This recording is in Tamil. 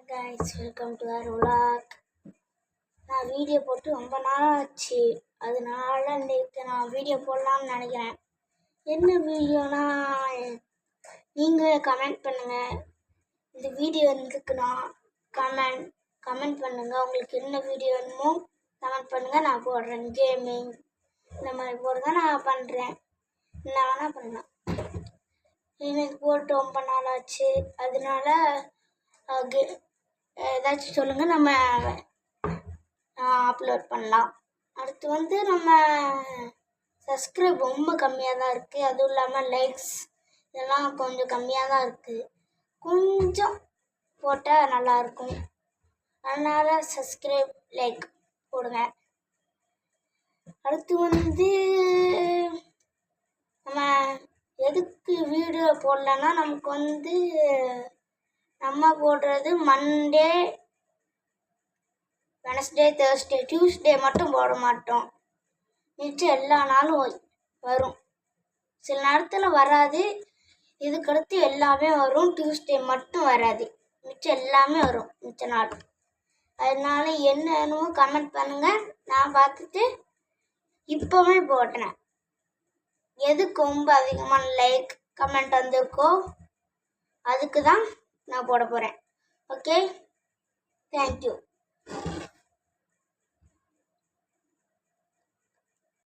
guys, welcome to our vlog. நான் வீடியோ போட்டு ரொம்ப நாள் ஆச்சு. அதனால இன்னைக்கு நான் வீடியோ போடலாம்னு நினைக்கிறேன். என்ன வீடியோனா நீங்களே கமெண்ட் பண்ணுங்க. இந்த வீடியோ எதுக்குன்னா கமெண்ட் பண்ணுங்க. உங்களுக்கு என்ன வீடியோ வேணுமோ கமெண்ட் பண்ணுங்க. நான் போடுறேன். கேமிங் இந்த மாதிரி போடுங்க, நான் பண்ணுறேன். என்ன வேணால் பண்ணலாம். எனக்கு போட்டு ரொம்ப நாள் ஆச்சு. அதனால ஏதாச்சும் சொல்லுங்கள், நம்ம அப்லோட் பண்ணலாம். அடுத்து நம்ம சப்ஸ்கிரைப் ரொம்ப கம்மியாக தான் இருக்குது. அதுவும் இல்லாமல் லைக்ஸ் இதெல்லாம் கொஞ்சம் கம்மியாக தான் இருக்குது. கொஞ்சம் போட்டால் நல்லாயிருக்கும். அதனால் சப்ஸ்கிரைப் லைக் போடுங்க. அடுத்து நம்ம எதுக்கு வீடியோ போடலன்னா, நமக்கு நம்ம போடுறது மண்டே, வெனஸ்டே, தேர்ஸ்டே, டியூஸ்டே மட்டும் போட மாட்டோம். மிச்சம் எல்லா நாளும் வரும். சில நேரத்தில் வராது. இதுக்கடுத்து எல்லாமே வரும். டியூஸ்டே மட்டும் வராது. மிச்சம் எல்லாமே வரும் மிச்ச நாள். அதனால என்னன்னு கமெண்ட் பண்ணுங்கள். நான் பார்த்துட்டு இப்போவே போடுறேன். எதுக்கு ரொம்ப அதிகமான லைக் கமெண்ட் வந்திருக்கோ அதுக்கு தான் நான் போட போகிறேன். Okay, thank you.